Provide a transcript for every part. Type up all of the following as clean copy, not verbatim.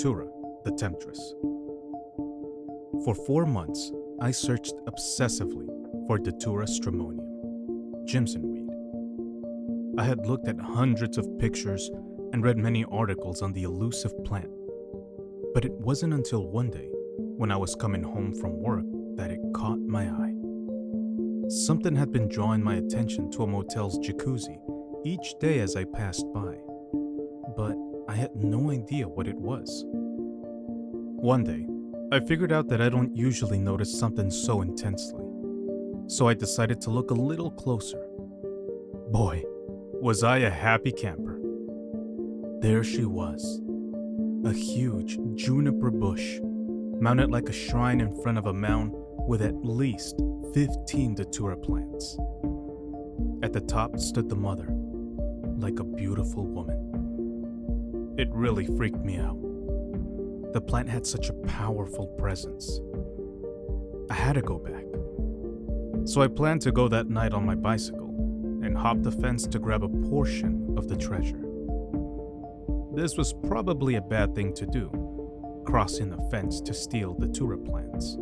Datura the Temptress. For 4 months, I searched obsessively for Datura stramonium, Jimson weed. I had looked at hundreds of pictures and read many articles on the elusive plant. But it wasn't until one day, when I was coming home from work, that it caught my eye. Something had been drawing my attention to a motel's jacuzzi each day as I passed by, but I had no idea what it was. One day, I figured out that I don't usually notice something so intensely, so I decided to look a little closer. Boy, was I a happy camper. There she was, a huge juniper bush, mounted like a shrine in front of a mound with at least 15 Datura plants. At the top stood the mother, like a beautiful woman. It really freaked me out. The plant had such a powerful presence. I had to go back. So I planned to go that night on my bicycle and hop the fence to grab a portion of the treasure. This was probably a bad thing to do, crossing the fence to steal the Datura plants.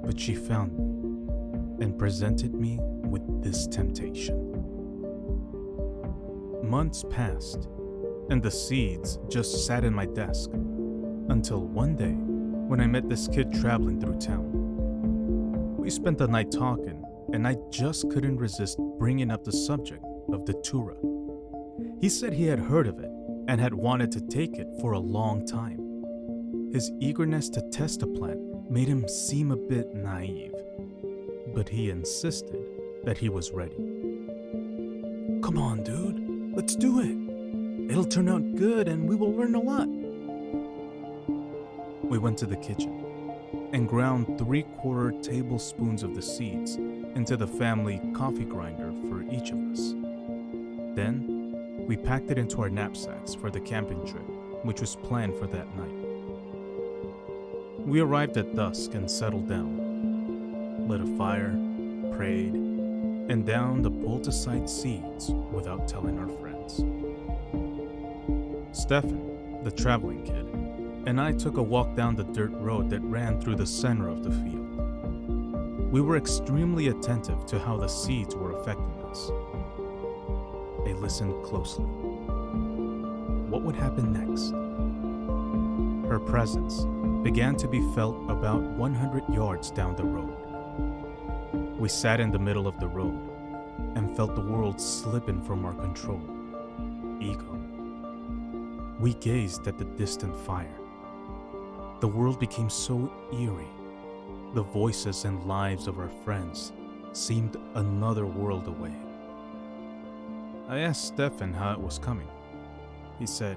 But she found me and presented me with this temptation. Months passed, and the seeds just sat in my desk until one day when I met this kid traveling through town. We spent the night talking, and I just couldn't resist bringing up the subject of the Datura. He said he had heard of it and had wanted to take it for a long time. His eagerness to test the plant made him seem a bit naive, but he insisted that he was ready. "Come on, dude, let's do it. It'll turn out good and we will learn a lot." We went to the kitchen and ground 3/4 tablespoons of the seeds into the family coffee grinder for each of us. Then, we packed it into our knapsacks for the camping trip, which was planned for that night. We arrived at dusk and settled down, lit a fire, prayed, and downed the poisonings seeds without telling our friends. Stefan, the traveling kid, and I took a walk down the dirt road that ran through the center of the field. We were extremely attentive to how the seeds were affecting us. I listened closely. What would happen next? Her presence began to be felt about 100 yards down the road. We sat in the middle of the road and felt the world slipping from our control. Ego. We gazed at the distant fire. The world became so eerie. The voices and lives of our friends seemed another world away. I asked Stefan how it was coming. He said,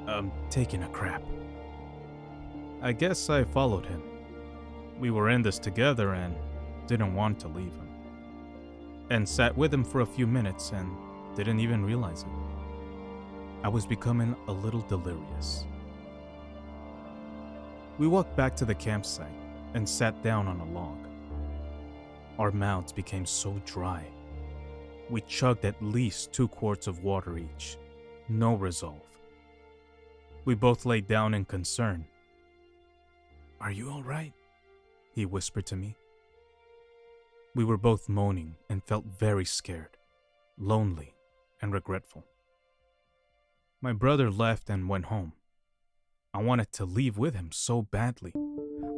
"I'm taking a crap." I guess I followed him. We were in this together and didn't want to leave him. And sat with him for a few minutes and didn't even realize it. I was becoming a little delirious. We walked back to the campsite and sat down on a log. Our mouths became so dry. We chugged at least 2 quarts of water each. No resolve. We both lay down in concern. "Are you all right?" he whispered to me. We were both moaning and felt very scared, lonely, and regretful. My brother left and went home. I wanted to leave with him so badly,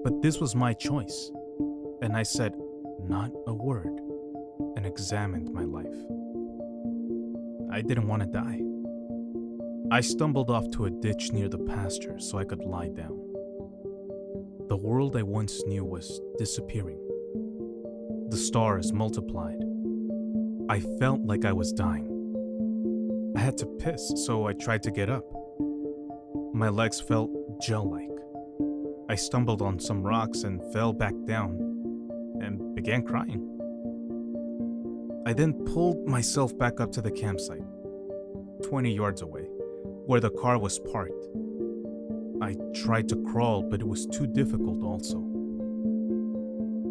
but this was my choice, and I said not a word and examined my life. I didn't want to die. I stumbled off to a ditch near the pasture so I could lie down. The world I once knew was disappearing. The stars multiplied. I felt like I was dying. I had to piss, so I tried to get up. My legs felt gel-like. I stumbled on some rocks and fell back down and began crying. I then pulled myself back up to the campsite, 20 yards away, where the car was parked. I tried to crawl, but it was too difficult also.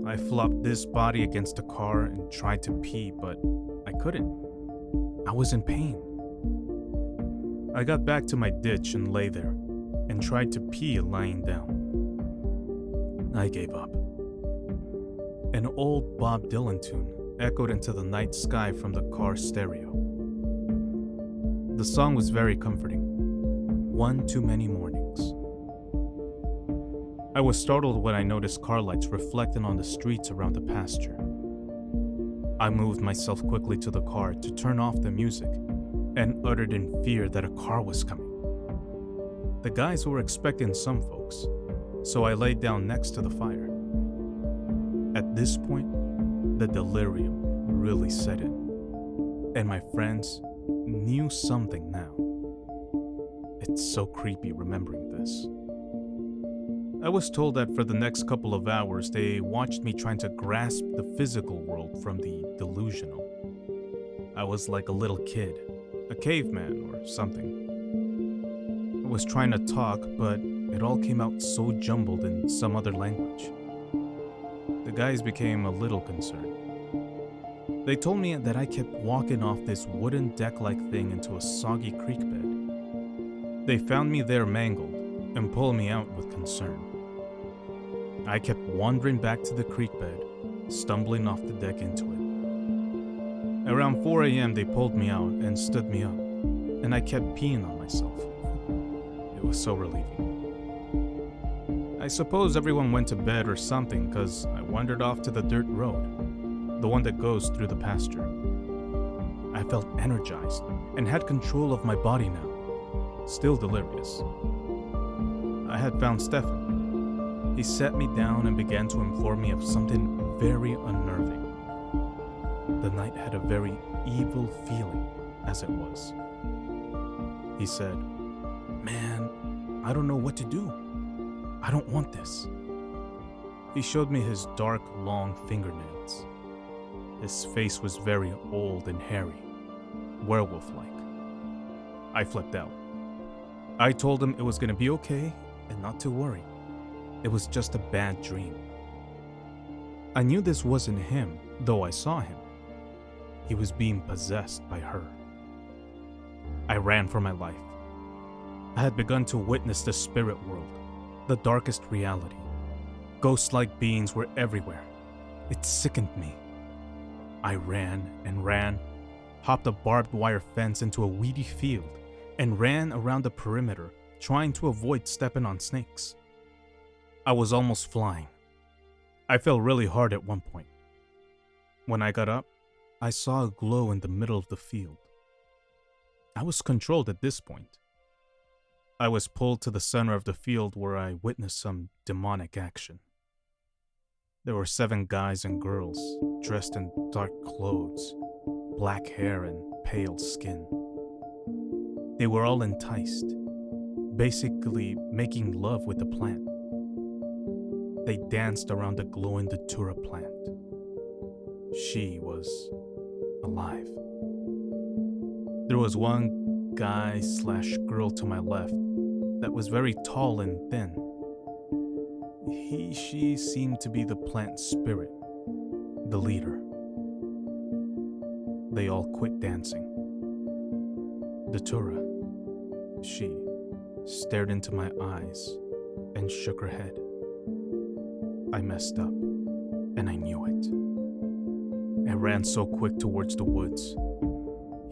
I flopped this body against the car and tried to pee, but I couldn't. I was in pain. I got back to my ditch and lay there, and tried to pee lying down. I gave up. An old Bob Dylan tune echoed into the night sky from the car stereo. The song was very comforting. One too many mornings. I was startled when I noticed car lights reflecting on the streets around the pasture. I moved myself quickly to the car to turn off the music and uttered in fear that a car was coming. The guys were expecting some folks, so I laid down next to the fire. At this point, the delirium really set in, and my friends knew something now. It's so creepy remembering this. I was told that for the next couple of hours, they watched me trying to grasp the physical world from the delusional. I was like a little kid, a caveman or something. I was trying to talk, but it all came out so jumbled in some other language. The guys became a little concerned. They told me that I kept walking off this wooden deck-like thing into a soggy creek bed. They found me there mangled and pulled me out with concern. I kept wandering back to the creek bed, stumbling off the deck into it. Around 4 a.m. they pulled me out and stood me up, and I kept peeing on myself. It was so relieving. I suppose everyone went to bed or something because I wandered off to the dirt road, the one that goes through the pasture. I felt energized and had control of my body now, still delirious. I had found Stefan. He sat me down and began to inform me of something very unnerving. The night had a very evil feeling, as it was. He said, "Man, I don't know what to do. I don't want this." He showed me his dark, long fingernails. His face was very old and hairy, werewolf-like. I flipped out. I told him it was going to be okay and not to worry. It was just a bad dream. I knew this wasn't him, though I saw him. He was being possessed by her. I ran for my life. I had begun to witness the spirit world, the darkest reality. Ghost-like beings were everywhere. It sickened me. I ran and ran, hopped a barbed wire fence into a weedy field, and ran around the perimeter, trying to avoid stepping on snakes. I was almost flying. I fell really hard at one point. When I got up, I saw a glow in the middle of the field. I was controlled at this point. I was pulled to the center of the field where I witnessed some demonic action. There were 7 guys and girls dressed in dark clothes, black hair and pale skin. They were all enticed, basically making love with the plant. They danced around the glowing Datura plant. She was alive. There was one guy/girl to my left that was very tall and thin. She seemed to be the plant spirit, the leader. They all quit dancing. Datura, she stared into my eyes and shook her head. I messed up, and I knew it. I ran so quick towards the woods.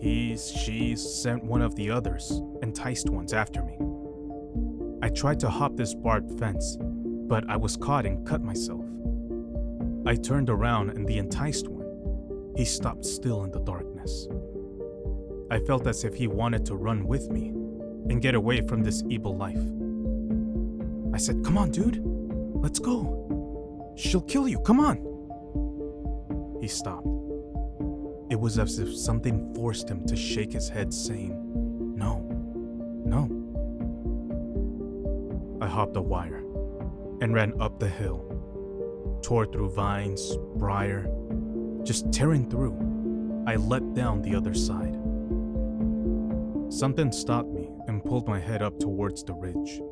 She sent one of the others, enticed ones, after me. I tried to hop this barbed fence, but I was caught and cut myself. I turned around and the enticed one, he stopped still in the darkness. I felt as if he wanted to run with me and get away from this evil life. I said, "Come on, dude, let's go. She'll kill you, come on." He stopped. It was as if something forced him to shake his head, saying, "No, no." I hopped a wire and ran up the hill, tore through vines, briar, just tearing through. I let down the other side. Something stopped me and pulled my head up towards the ridge.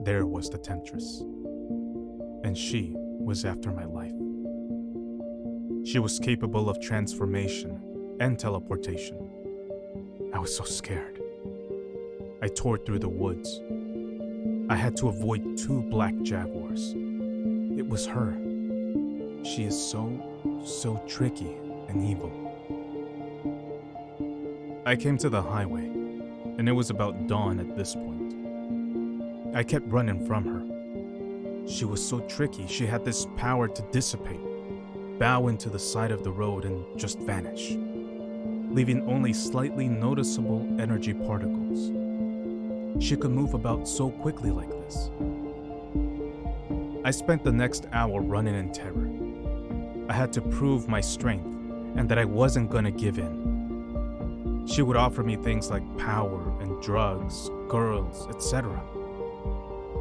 There was the Temptress, and she was after my life. She was capable of transformation and teleportation. I was so scared. I tore through the woods. I had to avoid 2 black jaguars. It was her. She is so tricky and evil. I came to the highway, and it was about dawn at this point. I kept running from her. She was so tricky, she had this power to dissipate, bow into the side of the road and just vanish, leaving only slightly noticeable energy particles. She could move about so quickly like this. I spent the next hour running in terror. I had to prove my strength and that I wasn't gonna give in. She would offer me things like power and drugs, girls, etc.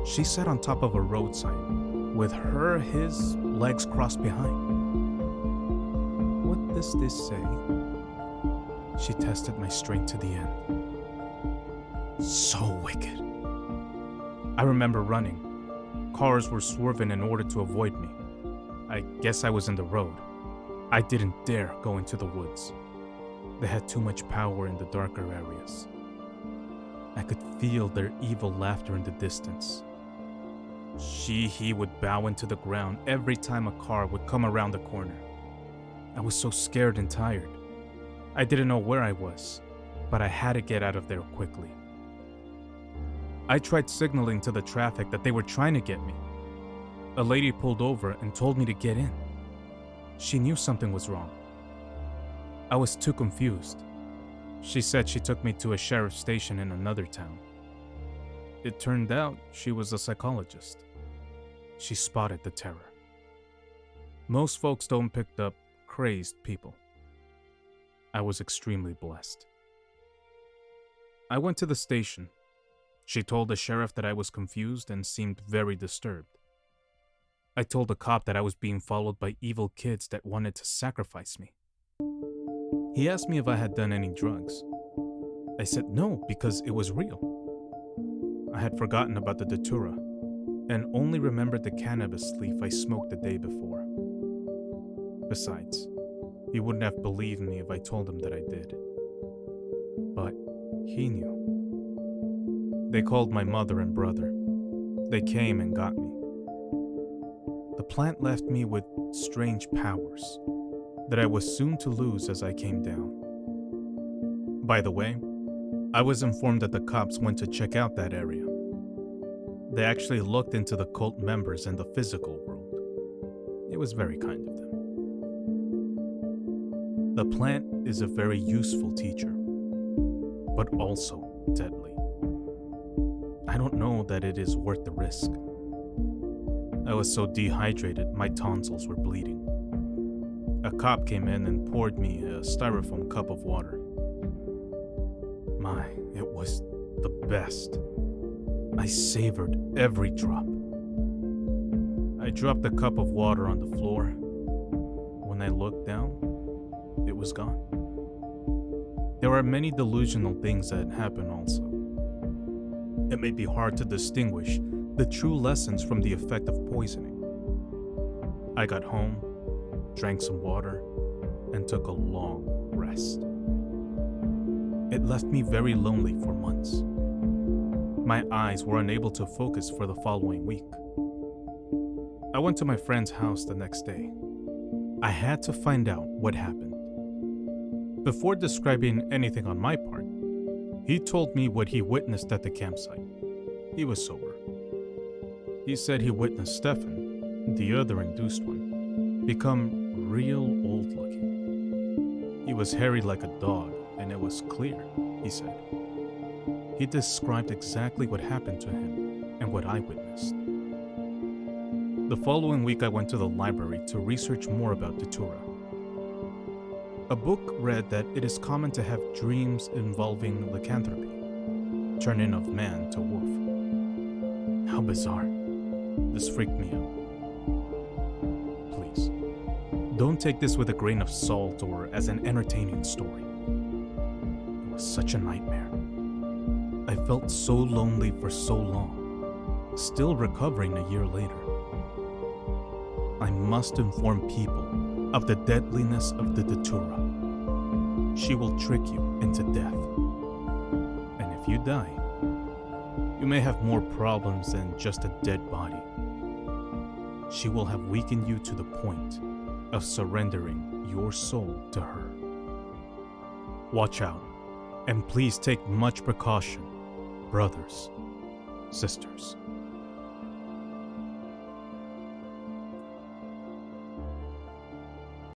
She sat on top of a roadside with his legs crossed behind. What does this say? She tested my strength to the end. So wicked. I remember running. Cars were swerving in order to avoid me. I guess I was in the road. I didn't dare go into the woods. They had too much power in the darker areas. I could feel their evil laughter in the distance. He would bow into the ground every time a car would come around the corner. I was so scared and tired. I didn't know where I was, but I had to get out of there quickly. I tried signaling to the traffic that they were trying to get me. A lady pulled over and told me to get in. She knew something was wrong. I was too confused. She said she took me to a sheriff's station in another town. It turned out she was a psychologist. She spotted the terror. Most folks don't pick up crazed people. I was extremely blessed. I went to the station. She told the sheriff that I was confused and seemed very disturbed. I told the cop that I was being followed by evil kids that wanted to sacrifice me. He asked me if I had done any drugs. I said no, because it was real. I had forgotten about the Datura and only remembered the cannabis leaf I smoked the day before. Besides, he wouldn't have believed me if I told him that I did. But he knew. They called my mother and brother. They came and got me. The plant left me with strange powers that I was soon to lose as I came down. By the way, I was informed that the cops went to check out that area. They actually looked into the cult members in the physical world. It was very kind of them. The plant is a very useful teacher, but also deadly. I don't know that it is worth the risk. I was so dehydrated, my tonsils were bleeding. A cop came in and poured me a styrofoam cup of water. It was the best. I savored every drop. I dropped the cup of water on the floor. When I looked down, it was gone. There are many delusional things that happen also. It may be hard to distinguish the true lessons from the effect of poisoning. I got home, drank some water, and took a long rest. It left me very lonely for months. My eyes were unable to focus for the following week. I went to my friend's house the next day. I had to find out what happened. Before describing anything on my part, he told me what he witnessed at the campsite. He was sober. He said he witnessed Stefan, the other induced one, become real old-looking. He was hairy like a dog, and it was clear, he said. He described exactly what happened to him and what I witnessed. The following week I went to the library to research more about Datura. A book read that it is common to have dreams involving lycanthropy, turning of man to wolf. How bizarre. This freaked me out. Please, don't take this with a grain of salt or as an entertaining story. It was such a nightmare. I felt so lonely for so long, still recovering a year later. I must inform people of the deadliness of the Datura. She will trick you into death. And if you die, you may have more problems than just a dead body. She will have weakened you to the point of surrendering your soul to her. Watch out, and please take much precaution, brothers, sisters.